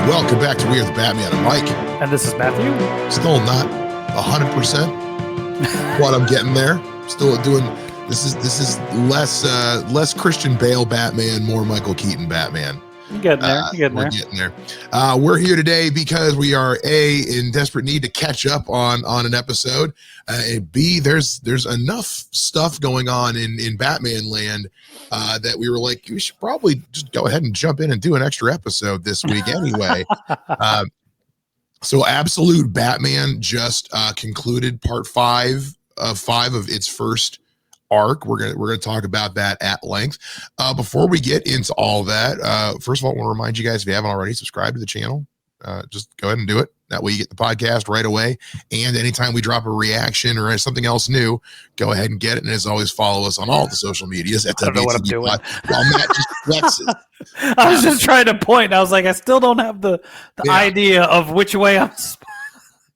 Welcome back to We Are the Batman. I'm Mike. And this is Matthew. Still not 100%, but I'm getting there. Still doing. This is less Christian Bale Batman, more Michael Keaton Batman. You're getting there. We're getting there. We're here today because we are in desperate need to catch up on an episode. And B, there's enough stuff going on in Batman land that we were like, we should probably just go ahead and jump in and do an extra episode this week anyway. So Absolute Batman just concluded part 5 of its first arc. We're gonna talk about that at length. Before we get into all that, first of all, I want to remind you guys, if you haven't already, subscribe to the channel. Just go ahead and do it. That way you get the podcast right away. And anytime we drop a reaction or something else new, go ahead and get it. And as always, follow us on all the social medias. I don't know what I'm doing. While Matt just flexes. I was just trying to point. I was like, I still don't have the idea of which way I'm.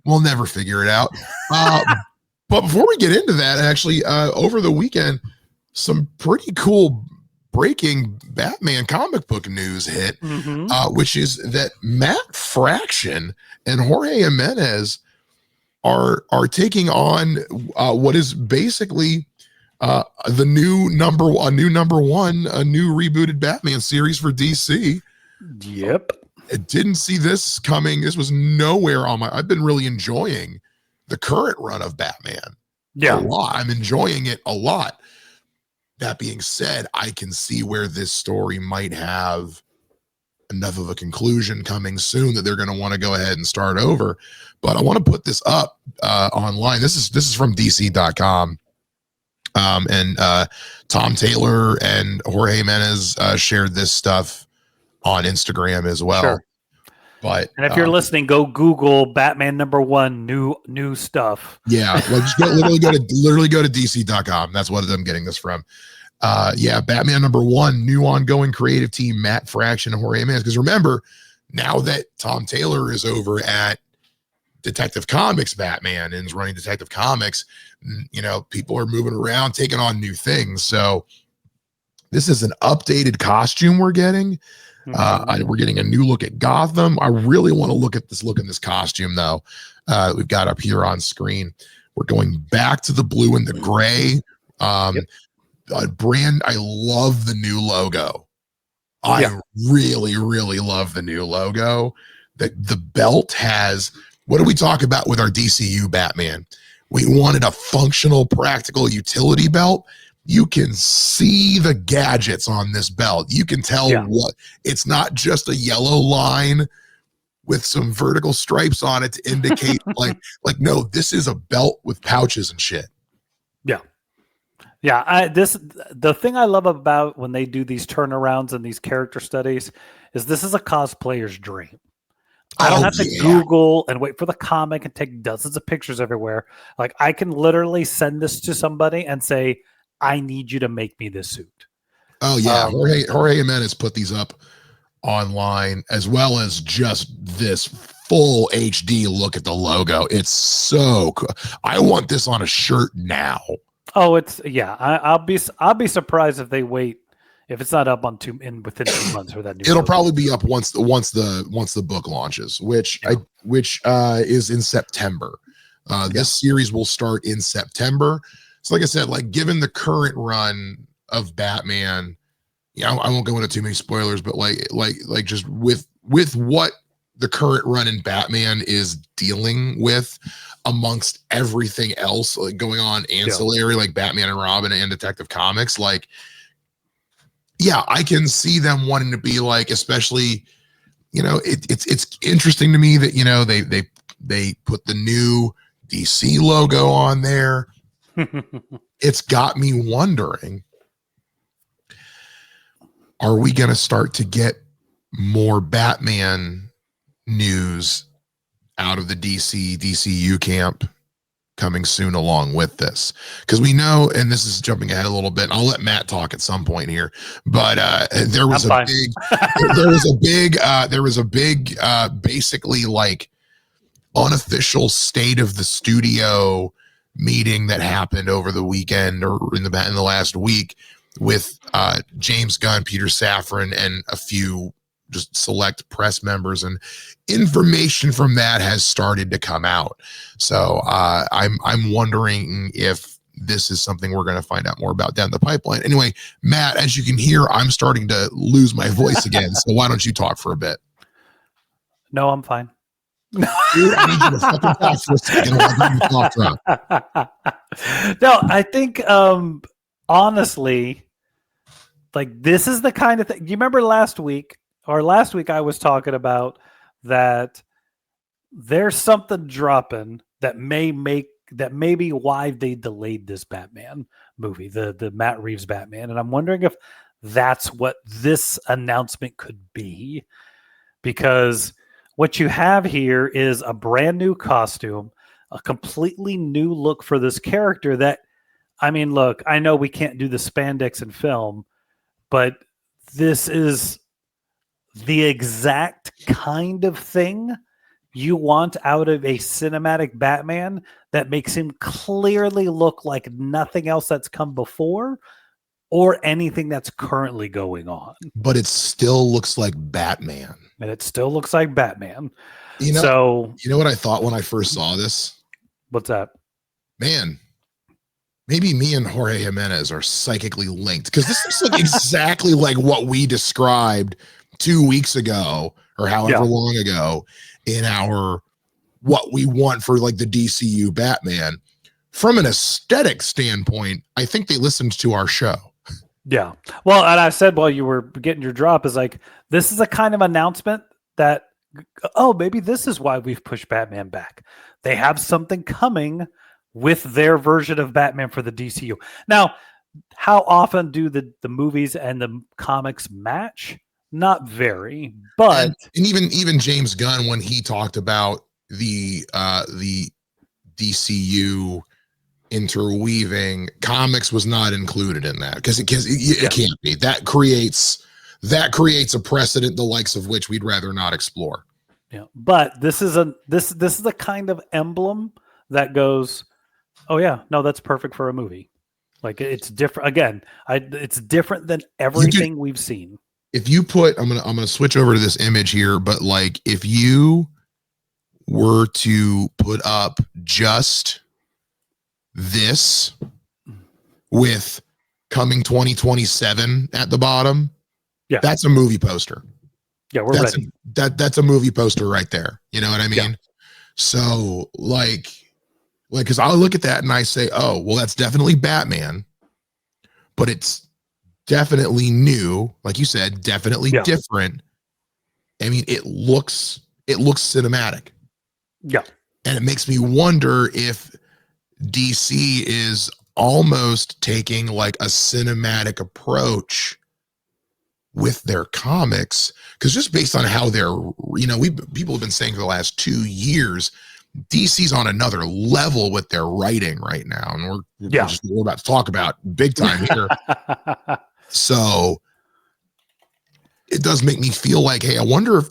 We'll never figure it out. But before we get into that, actually, over the weekend, some pretty cool breaking Batman comic book news hit, which is that Matt Fraction and Jorge Jimenez are taking on what is basically the new number one, a new rebooted Batman series for DC. Yep. I didn't see this coming. This was nowhere on my. I've been really enjoying the current run of Batman. Yeah, a lot. I'm enjoying it a lot. That being said, I can see where this story might have enough of a conclusion coming soon that they're going to want to go ahead and start over. But I want to put this up online. This is from DC.com. And Tom Taylor and Jorge Jimenez shared this stuff on Instagram as well. Sure. But and if you're listening, go Google Batman #1 new stuff. Yeah, well, just literally go to DC.com. That's what I'm getting this from. Batman #1 new ongoing creative team, Matt Fraction and Jorge Jimenez. Because remember, now that Tom Taylor is over at Detective Comics Batman and is running Detective Comics, people are moving around, taking on new things. So this is an updated costume we're getting. We're getting a new look at Gotham. I really want to look at this look in this costume, though. We've got up here on screen. We're going back to the blue and the gray. Brand. I love the new logo. I really, really love the new logo. The belt has. What do we talk about with our DCU Batman? We wanted a functional, practical utility belt. You can see the gadgets on this belt. You can tell what it's not just a yellow line with some vertical stripes on it to indicate no, this is a belt with pouches and shit. Yeah. Yeah. The thing I love about when they do these turnarounds and these character studies is this is a cosplayer's dream. I don't have to Google and wait for the comic and take dozens of pictures everywhere. Like I can literally send this to somebody and say, I need you to make me this suit. Oh yeah. Jorge Jimenez put these up online as well as just this full HD look at the logo. It's so cool. I want this on a shirt now. Oh, I'll be surprised if they wait, if it's not up within 2 months for that new. It'll logo. probably be up once the book launches, which is in September. This series will start in September. So like I said, given the current run of Batman, I won't go into too many spoilers, but just with what the current run in Batman is dealing with amongst everything else going on ancillary, like Batman and Robin and Detective Comics, I can see them wanting to be especially, it's interesting to me that, they put the new DC logo on there. It's got me wondering, are we going to start to get more Batman news out of the DCU camp coming soon along with this? Because we know, and this is jumping ahead a little bit, I'll let Matt talk at some point here, but there was a big basically unofficial state of the studio meeting that happened over the weekend or in the last week with James Gunn, Peter Safran, and a few just select press members, and information from that has started to come out. So I'm wondering if this is something we're going to find out more about down the pipeline. Anyway, Matt, as you can hear, I'm starting to lose my voice again. So why don't you talk for a bit? No, I'm fine. Dude, I need you to fucking talk for a second. No, I think honestly, like, this is the kind of thing. You remember last week I was talking about that there's something dropping that may be why they delayed this Batman movie, the Matt Reeves Batman. And I'm wondering if that's what this announcement could be, because what you have here is a brand new costume, a completely new look for this character that, I mean, look, I know we can't do the spandex in film, but this is the exact kind of thing you want out of a cinematic Batman that makes him clearly look like nothing else that's come before or anything that's currently going on. But it still looks like Batman. And it still looks like Batman. You know, so, you know what I thought when I first saw this? What's that? Man, maybe me and Jorge Jimenez are psychically linked, because this looks like exactly like what we described 2 weeks ago or however long ago in our what we want for like the DCU Batman. From an aesthetic standpoint, I think they listened to our show. Yeah. Well, and I said while you were getting your drop, is like, this is a kind of announcement that, oh, maybe this is why we've pushed Batman back. They have something coming with their version of Batman for the DCU. Now, how often do the movies and the comics match? Not very, but and even James Gunn, when he talked about the DCU interweaving, comics was not included in that, because it can't be. That creates a precedent the likes of which we'd rather not explore. Yeah, but this is the kind of emblem that goes, oh yeah, no, that's perfect for a movie. Like, it's different. Again, it's different than everything we've seen. If you put, I'm gonna switch over to this image here, but like, if you were to put up just this with coming 2027 at the bottom, that's a movie poster. Yeah, we're ready. That's a movie poster right there. You know what I mean? Yeah. So like, because I'll look at that and I say, oh, well, that's definitely Batman, but it's definitely new, like you said, definitely different. I mean, it looks cinematic. Yeah. And it makes me wonder if DC is almost taking like a cinematic approach with their comics, because just based on how they're, people have been saying for the last 2 years, DC's on another level with their writing right now, and we're about to talk about big time here. So it does make me feel like, hey, I wonder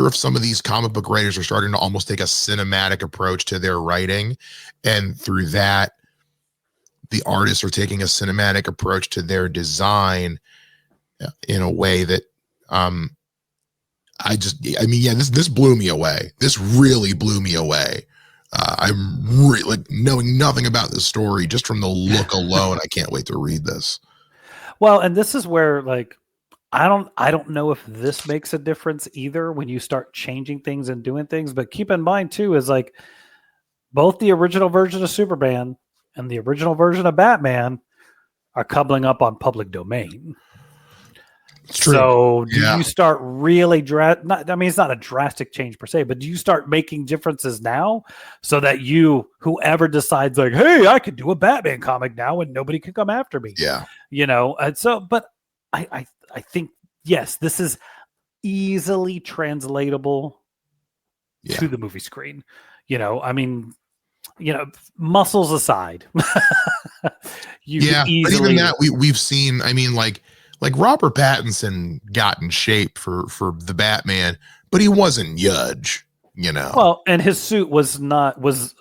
if some of these comic book writers are starting to almost take a cinematic approach to their writing, and through that, the artists are taking a cinematic approach to their design in a way that, this blew me away. This really blew me away. I'm really, like, knowing nothing about the story, just from the look alone, I can't wait to read this. Well, and this is where, like, I don't know if this makes a difference either when you start changing things and doing things, but keep in mind too, is like, both the original version of Superman and the original version of Batman are coupling up on public domain. So do you start really it's not a drastic change per se, but do you start making differences now so that whoever decides, like, hey, I could do a Batman comic now and nobody can come after me. Yeah. And so, but I think, yes, this is easily translatable to the movie screen. Muscles aside. But even that we've seen, like Robert Pattinson got in shape for the Batman, but he wasn't Yudge, Well, and his suit was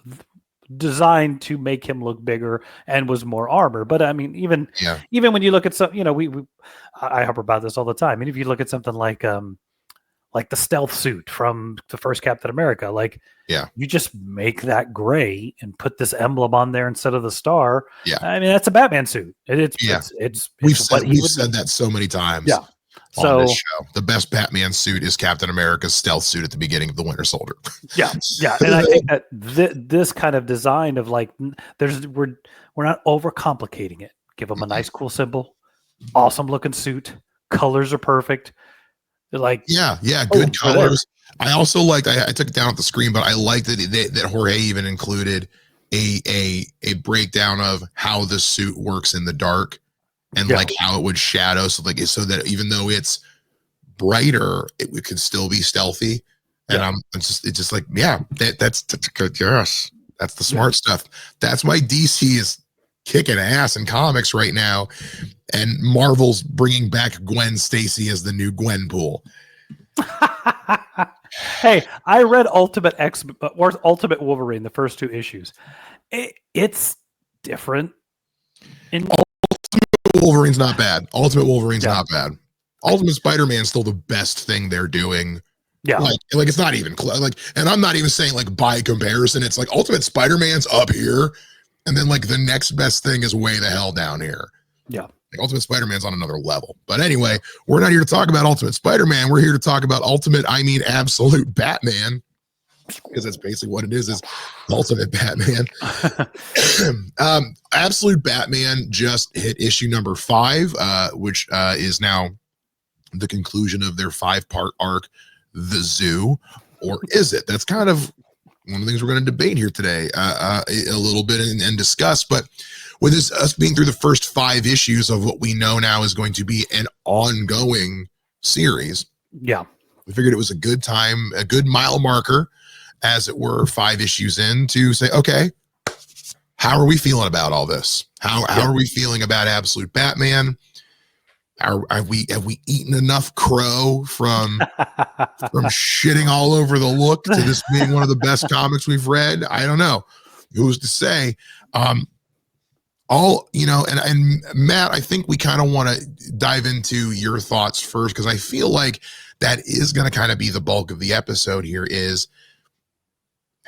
designed to make him look bigger and was more armor. But I mean, even when you look at some, I harp about this all the time. I mean, if you look at something like like the stealth suit from the first Captain America. Like, you just make that gray and put this emblem on there instead of the star. Yeah, I mean, that's a Batman suit. We've said that so many times. Yeah. On this show, the best Batman suit is Captain America's stealth suit at the beginning of the Winter Soldier. Yeah, and I think that this kind of design of like, we're not overcomplicating it. Give them a nice, cool symbol, awesome looking suit, colors are perfect. They're like, good colors. I also liked. I took it down at the screen, but I liked that Jorge even included a breakdown of how the suit works in the dark. And like how it would shadow, so that even though it's brighter, it could still be stealthy. And that's good. Yes, that's the smart stuff. That's why DC is kicking ass in comics right now, and Marvel's bringing back Gwen Stacy as the new Gwenpool. Hey, I read Ultimate Wolverine, the first 2 issues. It's different. Wolverine's not bad. Ultimate Wolverine's not bad. Ultimate Spider-Man's still the best thing they're doing. Yeah, like it's not even and I'm not even saying like by comparison. It's like Ultimate Spider-Man's up here, and then like the next best thing is way the hell down here. Yeah, like Ultimate Spider-Man's on another level. But anyway, we're not here to talk about Ultimate Spider-Man. We're here to talk about absolute Batman. Because that's basically what it is Ultimate Batman. Absolute Batman just hit issue number 5, which is now the conclusion of their 5-part arc, The Zoo. Or is it? That's kind of one of the things we're going to debate here today a little bit and discuss. But with us being through the first 5 issues of what we know now is going to be an ongoing series. Yeah. We figured it was a good time, a good mile marker, as it were, 5 issues in, to say, okay, how are we feeling about all this? How are we feeling about Absolute Batman? Have we eaten enough crow from shitting all over the look to this being one of the best comics we've read? I don't know. Who's to say? And Matt, I think we kind of want to dive into your thoughts first, because I feel like that is going to kind of be the bulk of the episode here is,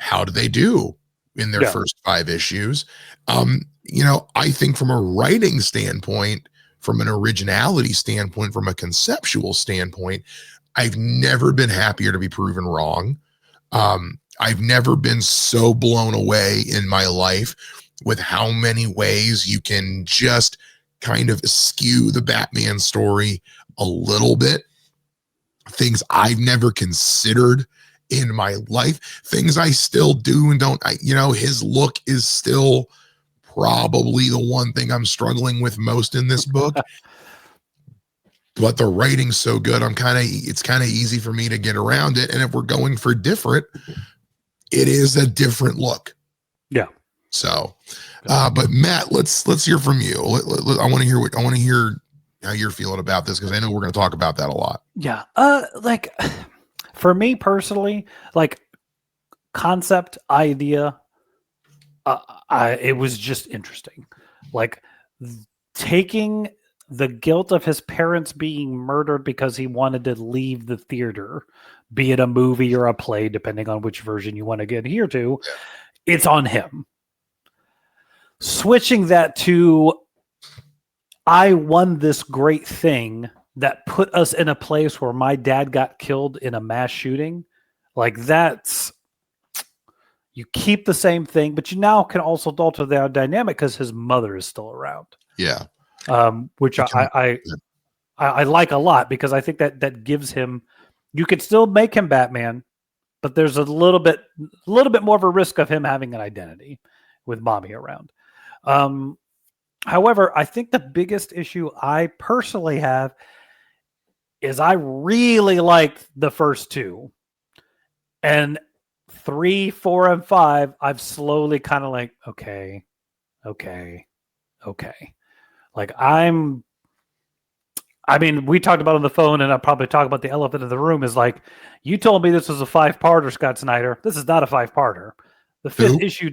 how do they do in their first 5 issues? I think from a writing standpoint, from an originality standpoint, from a conceptual standpoint, I've never been happier to be proven wrong. I've never been so blown away in my life with how many ways you can just kind of skew the Batman story a little bit. Things I've never considered in my life, things I still do and don't. His look is still probably the one thing I'm struggling with most in this book. But the writing's so good, it's kind of easy for me to get around it. And if we're going for different, it is a different look. Yeah. So, but Matt, let's hear from you. I want to hear how you're feeling about this, because I know we're going to talk about that a lot. Yeah. For me personally, like concept idea, it was just interesting. Like taking the guilt of his parents being murdered because he wanted to leave the theater, be it a movie or a play, depending on which version you want to get here to, it's on him. Switching that to, I won this great thing that put us in a place where my dad got killed in a mass shooting. Like that's, you keep the same thing, but you now can also alter the dynamic because his mother is still around. Yeah. Which I like a lot, because I think that gives him, you could still make him Batman, but there's a little bit more of a risk of him having an identity with mommy around. However, I think the biggest issue I personally have is I really liked the first 2, and 3, 4, and 5, I've slowly kind of like, okay. Like we talked about on the phone, and I'll probably talk about the elephant in the room, is like, you told me this was a 5-parter, Scott Snyder. This is not a 5-parter. The 5th issue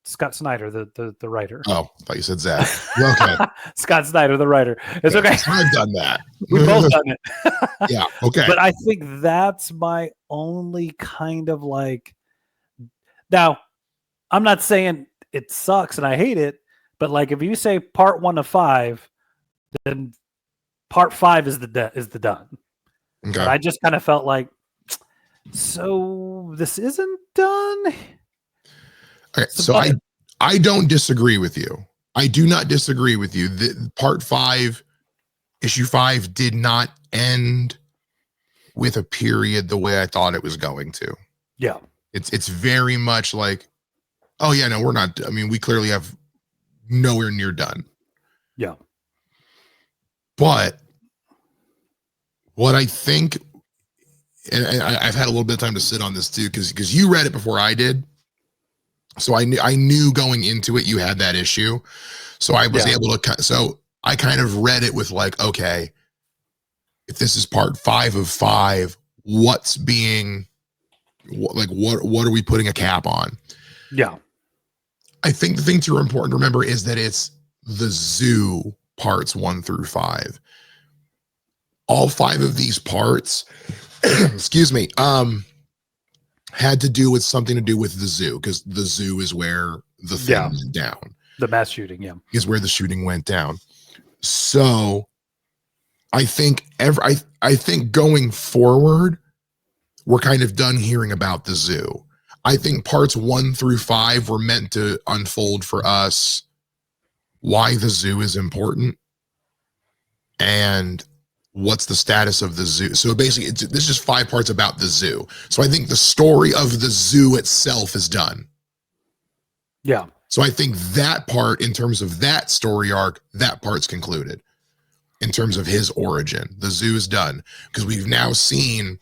Scott Snyder, the writer. Oh, I thought you said Zach. Okay. Scott Snyder, the writer. It's okay. I've done that. We've both done it. Yeah. Okay. But I think that's my only kind of like. Now, I'm not saying it sucks and I hate it, but like if you say part 1 of 5, then part 5 is the done. Okay. But I just kind of felt like, so this isn't done. Okay, so I don't disagree with you. I do not disagree with you. The part 5, issue 5 did not end with a period the way I thought it was going to. Yeah. It's very much like, oh yeah, no, we're not. I mean, we clearly have nowhere near done. Yeah. But what I think, and I've had a little bit of time to sit on this too, because you read it before I did. So I knew going into it, you had that issue. So I was able to, so I kind of read it with like, okay, if this is part 5 of 5, what's being, what are we putting a cap on? Yeah. I think the thing too important to remember is that it's the zoo parts 1 through 5. All 5 of these parts, excuse me, had to do with something to do with the zoo, because the zoo is where the thing went down. The mass shooting, is where the shooting went down. So I think I think going forward, we're kind of done hearing about the zoo. I think parts 1 through 5 were meant to unfold for us why the zoo is important and what's the status of the zoo. So basically, this is just 5 parts about the zoo. So I think the story of the zoo itself is done. Yeah. So I think that part, in terms of that story arc, that part's concluded. In terms of his origin, the zoo is done, because we've now seen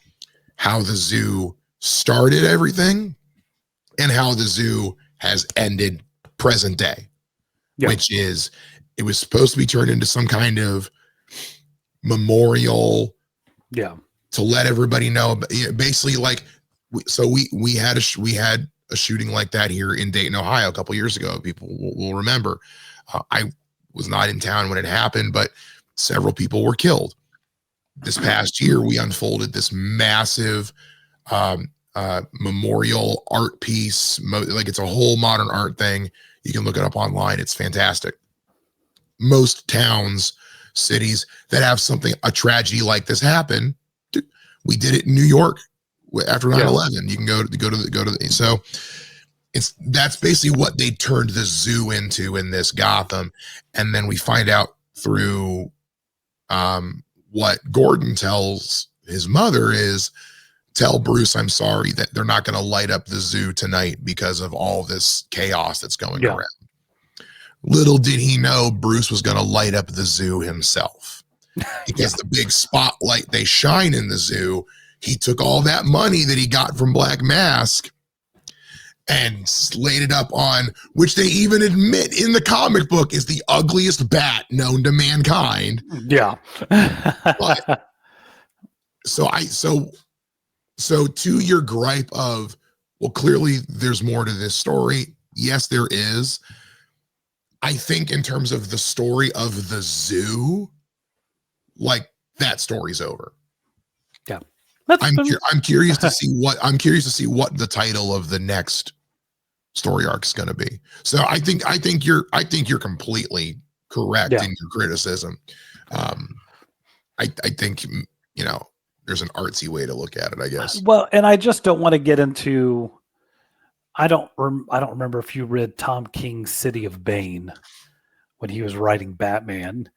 how the zoo started everything and how the zoo has ended present day, which is, it was supposed to be turned into some kind of memorial, to let everybody know. Basically, like, we had a shooting like that here in Dayton, Ohio, a couple years ago. People will remember. I was not in town when it happened, but several people were killed. This past year, we unfolded this massive memorial art piece. Like, it's a whole modern art thing. You can look it up online. It's fantastic. Most towns, cities that have a tragedy like this happen, we did it in New York after 9/11. You can go to so that's basically what they turned the zoo into in this Gotham. And then we find out through what Gordon tells his mother is, tell Bruce I'm sorry that they're not going to light up the zoo tonight because of all this chaos that's going around. Little did he know Bruce was going to light up the zoo himself, because the big spotlight they shine in the zoo, he took all that money that he got from Black Mask and laid it up on, which they even admit in the comic book is the ugliest bat known to mankind. Yeah. But, so to your gripe of, well, clearly there's more to this story. Yes, there is. I think in terms of the story of the zoo, like, that story's over. Yeah. I'm curious to see what the title of the next story arc is going to be. So I think you're completely correct in your criticism. I think, there's an artsy way to look at it, I guess. Well, and I just don't want to get into. I don't remember if you read Tom King's City of Bane when he was writing Batman.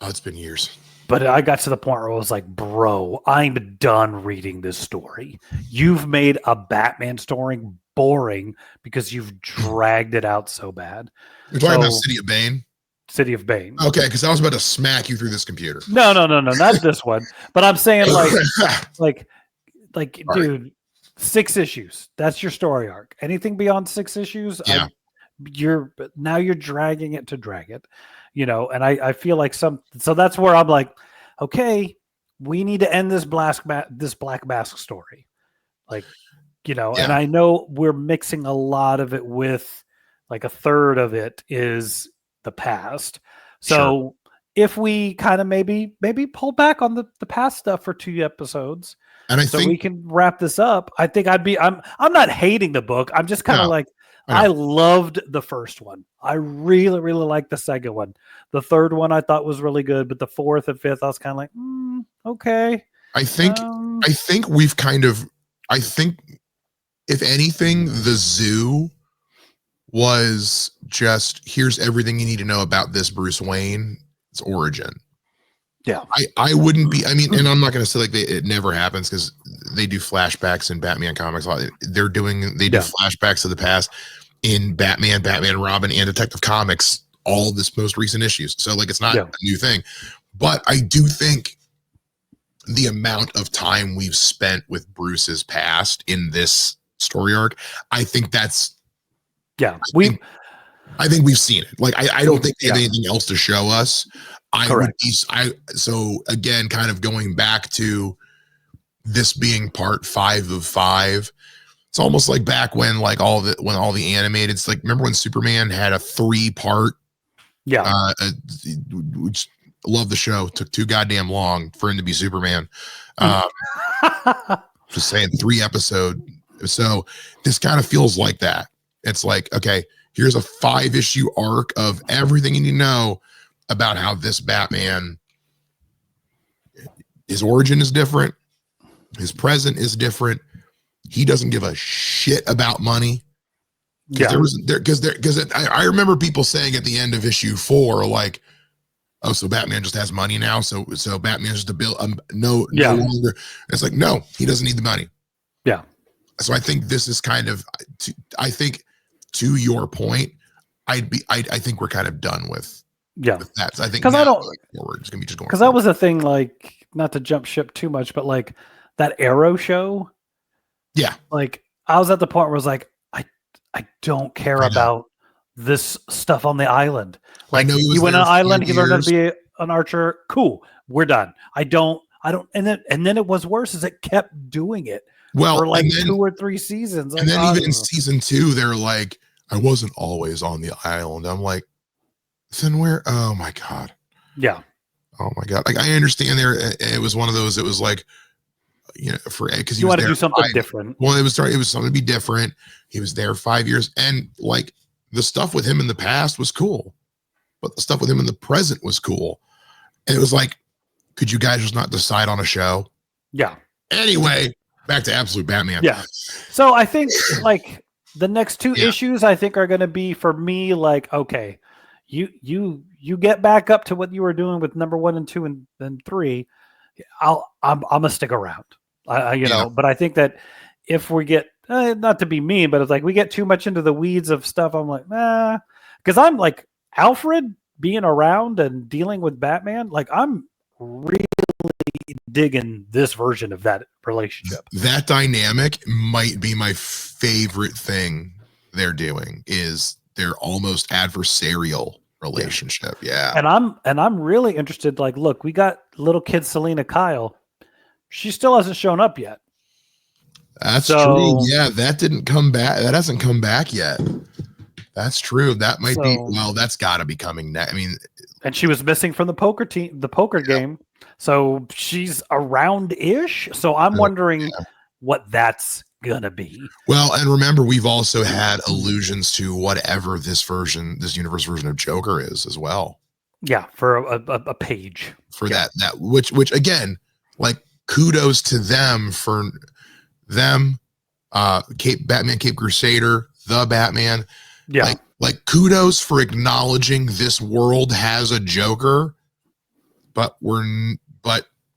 Oh, it's been years. But I got to the point where I was like, bro, I'm done reading this story. You've made a Batman story boring because you've dragged it out so bad. You're talking about City of Bane? City of Bane. Okay, because I was about to smack you through this computer. No, not this one. But I'm saying like, dude, 6 issues. That's your story arc. Anything beyond 6 issues, you're dragging it to drag it. And I feel like so that's where I'm like, okay, we need to end this Black Mask story. Like, and I know we're mixing a lot of it with like a third of it is the past. So if we kind of maybe pull back on the past stuff for 2 episodes, and we can wrap this up, I think I'm not hating the book. I'm just kind of like, I loved the first one. I really, really liked the second one. The third one I thought was really good, but the fourth and fifth, I was kind of like, okay. I think we've kind of, I think if anything, the zoo was just, here's everything you need to know about this Bruce Wayne's origin. Yeah. I wouldn't be, I mean, and I'm not going to say like it never happens, because they do flashbacks in Batman comics. They do flashbacks to the past in Batman, Robin, and Detective Comics, all this most recent issues. So like, it's not a new thing, but I do think the amount of time we've spent with Bruce's past in this story arc, I think that's, I think we've seen it. Like, I don't think they have anything else to show us. So again, kind of going back to this being part 5 of 5, it's almost like back when like all the animated, it's like, remember when Superman had a 3-part, which, love the show, took too goddamn long for him to be Superman. Just saying, 3 episode. So this kind of feels like that. It's like, okay, here's a 5-issue arc of everything you need to know about how this Batman, his origin is different, his present is different. He doesn't give a shit about money. I remember people saying at the end of issue 4, like, oh, so Batman just has money now. So Batman is just a bill. No longer. It's like, no, he doesn't need the money. Yeah. So I think this is kind of, I think to your point, I think we're kind of done with that. So I think, because I don't, we're just gonna be just going, because that was a thing, like, not to jump ship too much, but like that Arrow show. Yeah. Like, I was at the point where I was like, I don't care about this stuff on the island. Like, he went on an island, he learned how to be an archer. Cool. We're done. I don't, and then it was worse, is it kept doing it for like 2 or 3 seasons. And then even in season 2, they're like, I wasn't always on the island. I'm like, then where? Oh my God. Yeah. Oh my God. Like, I understand it was one of those, it was like, you know, because you want to do something different. Well, it was something to be different. He was there 5 years, and like, the stuff with him in the past was cool, but the stuff with him in the present was cool. And it was like, could you guys just not decide on a show? Yeah. Anyway, back to Absolute Batman. Yeah. So I think like the next 2 issues, I think, are going to be, for me, like, okay, you get back up to what you were doing with number 1 and 2 and then 3. I'm gonna stick around. But I think that if we get, not to be mean, but it's like we get too much into the weeds of stuff, I'm like, nah, because I'm like, Alfred being around and dealing with Batman, like, I'm really digging this version of that relationship. That dynamic might be my favorite thing they're doing, is their almost adversarial relationship. Yeah. And I'm really interested. Like, look, we got little kid Selena Kyle. She still hasn't shown up yet. That's true. Yeah, that didn't come back. That hasn't come back yet. That's true. That might be, well, that's got to be coming next. I mean, and she was missing from the poker game. So she's around-ish. So I'm wondering what that's gonna be. Well, and remember, we've also had allusions to whatever this universe version of Joker is as well. Yeah, for a page. For that which again, like, kudos to them for them. Batman Cape Crusader, the Batman. Yeah. Like kudos for acknowledging this world has a Joker, but we're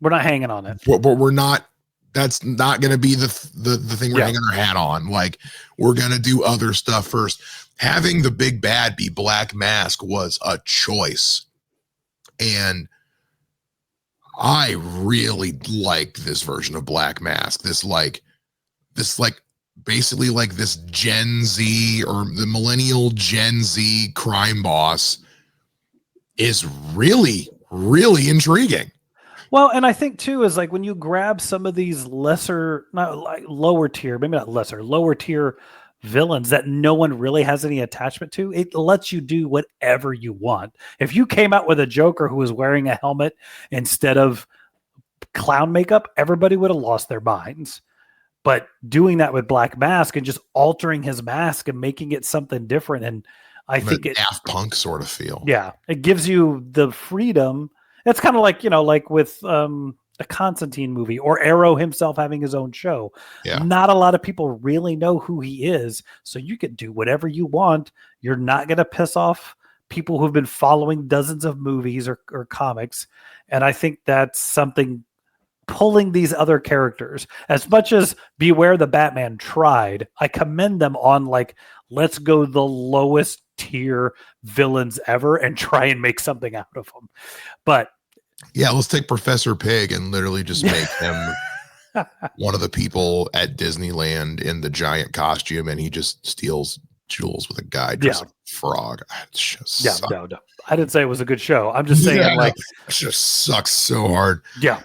not hanging on it. But we're not. That's not going to be the thing we're hanging our hat on. Like, we're going to do other stuff first. Having the big bad be Black Mask was a choice, and I really like this version of Black Mask. This basically like this Gen Z, or the millennial Gen Z crime boss, is really, really intriguing. Well, and I think too is like when you grab some of these lesser, not like lower tier, maybe not lesser, lower tier villains that no one really has any attachment to, it lets you do whatever you want. If you came out with a Joker who was wearing a helmet instead of clown makeup, everybody would have lost their minds. But doing that with Black Mask and just altering his mask and making it something different, and I think it Daft Punk sort of feel. Yeah, it gives you the freedom. It's kind of like, like with a Constantine movie or Arrow himself having his own show. Yeah. Not a lot of people really know who he is, so you can do whatever you want. You're not going to piss off people who've been following dozens of movies or comics, and I think that's something pulling these other characters. As much as Beware the Batman tried, I commend them on let's go the lowest tier villains ever and try and make something out of them. But yeah, let's take Professor Pig and literally just make him one of the people at Disneyland in the giant costume, and he just steals jewels with a guy dressed like a frog. No. I didn't say it was a good show. I'm just saying it just sucks so hard. Yeah.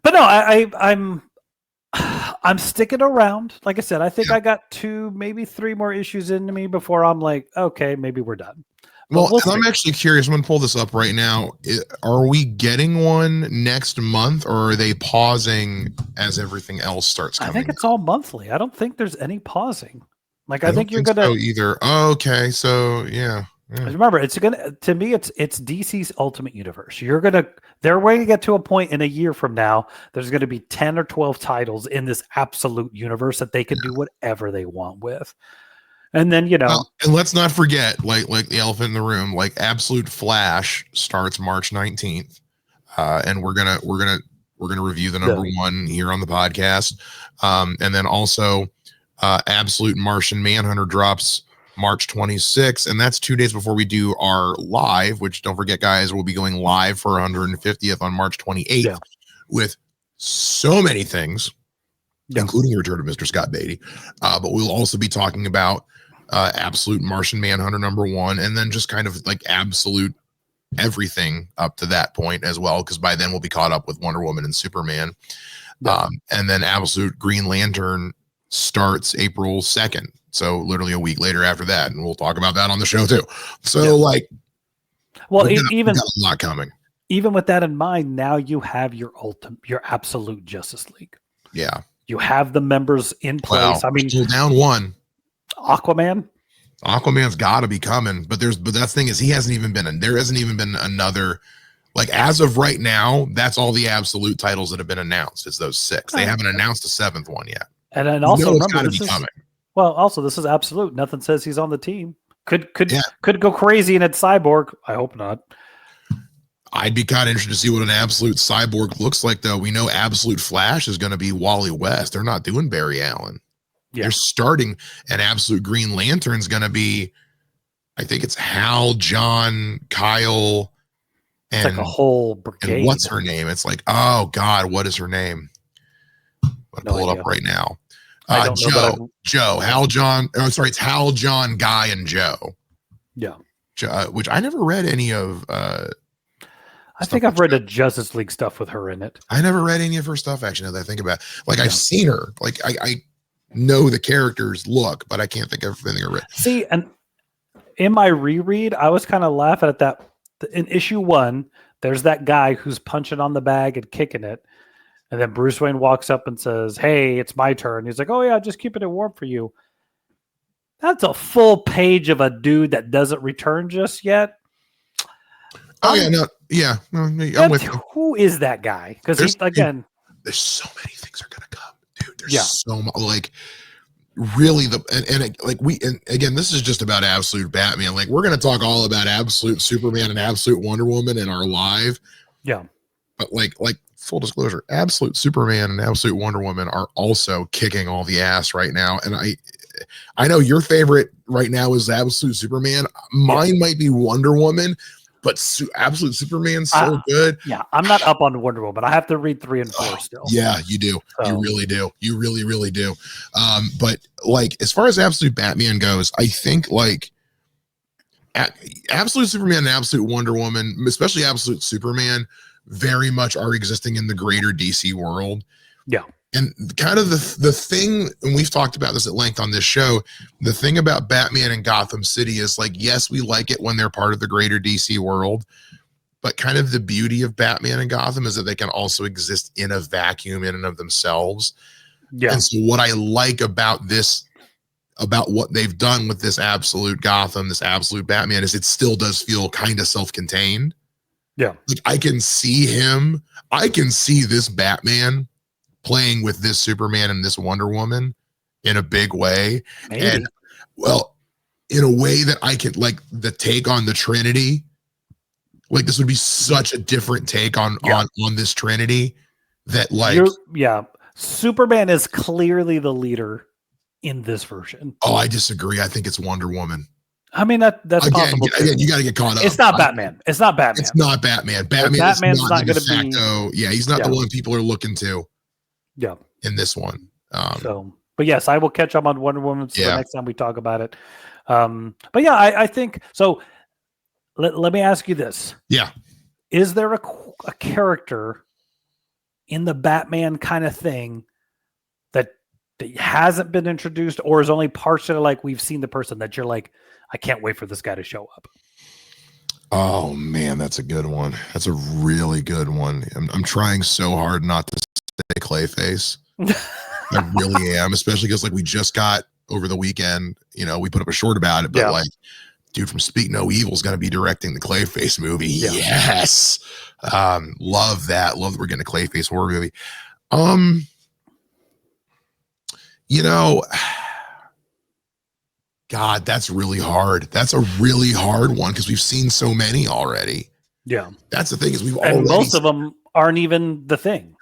But no, I'm sticking around. Like I said, I think I got 2, maybe 3 more issues into me before I'm like, okay, maybe we're done. Well, I'm actually curious. I'm going to pull this up right now. Are we getting one next month, or are they pausing as everything else starts coming? I think it's all monthly. I don't think there's any pausing. I think you're going to either. Oh, okay. So yeah. Remember, it's DC's Ultimate Universe. They're going to get to a point in a year from now. There's going to be 10 or 12 titles in this absolute universe that they can do whatever they want with. And then, and let's not forget, like the elephant in the room, Absolute Flash starts March 19th. And we're going to review the number 1 here on the podcast. And then also Absolute Martian Manhunter drops March 26th, and that's 2 days before we do our live, which don't forget, guys, we'll be going live for 150th on March 28th with so many things, including the return of Mr. Scott Beatty. But we'll also be talking about Absolute Martian Manhunter number 1, and then just kind of absolute everything up to that point as well, because by then we'll be caught up with Wonder Woman and Superman. And then Absolute Green Lantern starts April 2nd. So literally a week later after that, and we'll talk about that on the show too. So even got a lot coming. Even with that in mind, now you have your absolute Justice League. Yeah, you have the members in place. I mean, still down 1. Aquaman's got to be coming, but that's the thing is he hasn't even been there hasn't even been another. As of right now, that's all the absolute titles that have been announced. It's those 6. They haven't announced a 7th one yet. And then also remember, this is coming. Well, also, this is absolute. Nothing says he's on the team. Could go crazy and it's Cyborg. I hope not. I'd be kind of interested to see what an absolute Cyborg looks like, though. We know Absolute Flash is going to be Wally West. They're not doing Barry Allen. Yeah. They're starting an Absolute Green Lantern's going to be, I think it's Hal, John, Kyle, and it's a whole brigade. And what's her name? It's oh God, what is her name? I'm going to pull it up right now. Joe, Hal, John. Oh, sorry, it's Hal, John, Guy, and Joe. Yeah, which I never read any of. I think I've read the Justice League stuff with her in it. I never read any of her stuff actually. Now that I think about it. I've seen her. I know the characters look, but I can't think of everything I read. See, and in my reread, I was kind of laughing at that. In issue 1, there's that guy who's punching on the bag and kicking it. And then Bruce Wayne walks up and says, "Hey, it's my turn." He's like, "Oh yeah, just keeping it warm for you." That's a full page of a dude that doesn't return just yet. I'm with you. Who is that guy? Because there's so many things are gonna come, dude. There's so much. Really, again, this is just about Absolute Batman. We're gonna talk all about Absolute Superman and Absolute Wonder Woman in our live. Yeah, but full disclosure, Absolute Superman and Absolute Wonder Woman are also kicking all the ass right now. And I know your favorite right now is Absolute Superman. Mine might be Wonder Woman, but Absolute Superman's so good. Yeah, I'm not up on Wonder Woman. I have to read 3 and 4 still. Yeah, you do. So. You really do. You really, really do. But as far as Absolute Batman goes, I think Absolute Superman and Absolute Wonder Woman, especially Absolute Superman, very much are existing in the greater DC world. Yeah. And kind of the thing, and we've talked about this at length on this show, the thing about Batman and Gotham City is like, yes, we like it when they're part of the greater DC world, but kind of the beauty of Batman and Gotham is that they can also exist in a vacuum in and of themselves. Yeah. And so what I like about this, about what they've done with this absolute Gotham, this absolute Batman, is it still does feel kind of self-contained. Yeah. Like I can see this Batman playing with this Superman and this Wonder Woman in a big way. Maybe. And well, in a way that I can, like, the take on the Trinity, like this would be such a different take on this Trinity that like Superman is clearly the leader in this version. Oh, I disagree. I think it's Wonder Woman. I mean, that's possible. Again, you got to get caught up. It's not Batman. It's not Batman. It's not Batman. Batman's not going to be. Yeah, he's not the one people are looking to. Yeah. In this one. But yes, I will catch up on Wonder Woman the next time we talk about it. But yeah, I think so. Let me ask you this. Yeah. Is there a character in the Batman kind of thing that hasn't been introduced or is only partially like we've seen the person that you're like, I can't wait for this guy to show up? Oh man, that's a good one. That's a really good one. I'm trying so hard not to say Clayface. I really am, especially because like we just got over the weekend, we put up a short about it, but like dude from Speak No Evil is going to be directing the Clayface movie. Yeah. Yes. Love that. Love that we're getting a Clayface horror movie. God, that's really hard. That's a really hard one because we've seen so many already. Yeah. That's the thing is most of them aren't even the Thing.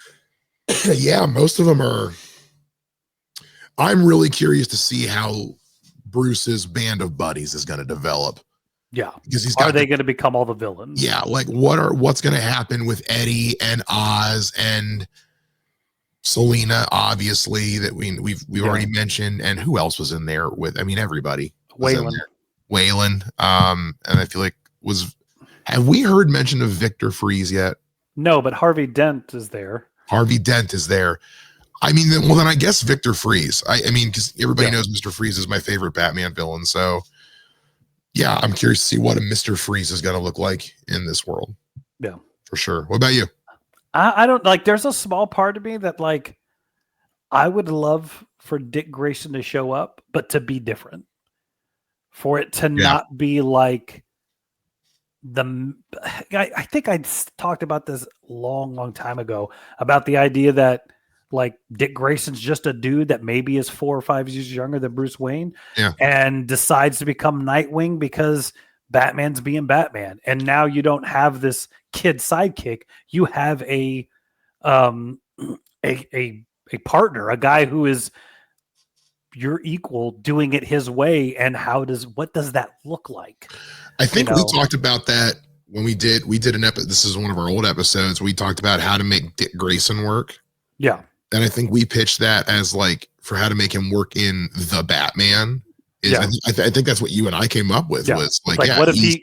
Yeah, most of them are. I'm really curious to see how Bruce's band of buddies is going to develop. Yeah. Because are they going to become all the villains? Yeah, like what's going to happen with Eddie and Oz and Selena, obviously, that we've already mentioned, and who else was in there with? I mean, everybody. Waylon. And I feel like have we heard mention of Victor Freeze yet? No, but Harvey Dent is there. I mean, then I guess Victor Freeze. I mean, because everybody knows Mr. Freeze is my favorite Batman villain. So, yeah, I'm curious to see what a Mr. Freeze is going to look like in this world. Yeah, for sure. What about you? I don't like. There's a small part of me that like I would love for Dick Grayson to show up, but to be different, for it to not be like I think I talked about this long time ago about the idea that like Dick Grayson's just a dude that maybe is 4 or 5 years younger than Bruce Wayne and decides to become Nightwing because Batman's being Batman. And now you don't have this kid sidekick. You have a partner, a guy who is your equal doing it his way. And what does that look like? I think we talked about that when we did an episode. This is one of our old episodes. We talked about how to make Dick Grayson work. Yeah. And I think we pitched that as like for how to make him work in the Batman. I think that's what you and I came up with. Was like what if he's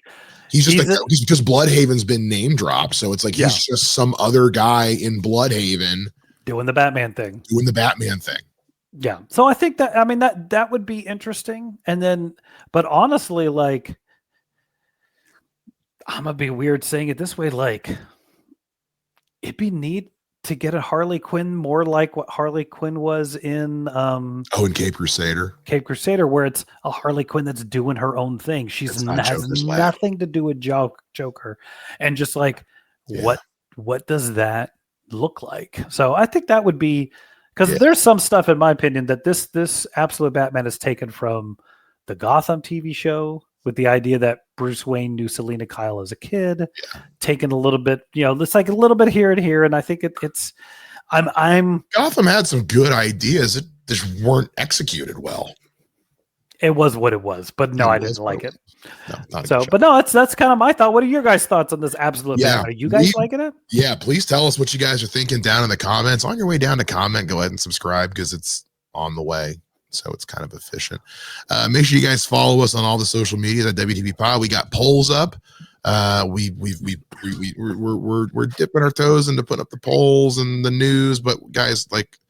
just like just because Bloodhaven's been name dropped, so it's like he's just some other guy in Bloodhaven doing the Batman thing. Yeah. So I think that would be interesting. And then, but honestly, like I'm gonna be weird saying it this way, like it'd be neat to get a Harley Quinn more like what Harley Quinn was in in Cape Crusader, where it's a Harley Quinn that's doing her own thing. She's has nothing to do with Joker, and just like what does that look like? So I think that would be because there's some stuff in my opinion that this absolute Batman is taken from the Gotham TV show, with the idea that Bruce Wayne knew Selena Kyle as a kid, taken a little bit, it's like a little bit here and here. And I think I'm Gotham had some good ideas that just weren't executed well. It was what it was, but no, I didn't like it. No, but no, that's kind of my thought. What are your guys' thoughts on this absolute? Yeah, are you guys liking it? Yeah, please tell us what you guys are thinking down in the comments. On your way down to comment, go ahead and subscribe because it's on the way. So it's kind of efficient. Make sure you guys follow us on all the social medias at WTP Pod. We got polls up. We're dipping our toes into putting up the polls and the news, but guys, like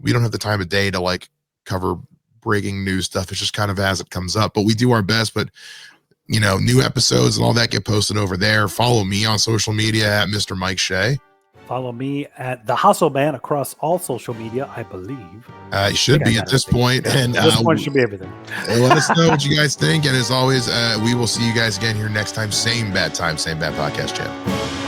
we don't have the time of day to like cover breaking news stuff. It's just kind of as it comes up, but we do our best. But you know, new episodes and all that get posted over there. Follow me on social media at Mr. Mike Shea. Follow me at The Hustle Man across all social media, I believe. It should be at this point. Yeah, and at this point, it should be everything. Let us know what you guys think. And as always, we will see you guys again here next time. Same bad time, same bad podcast channel.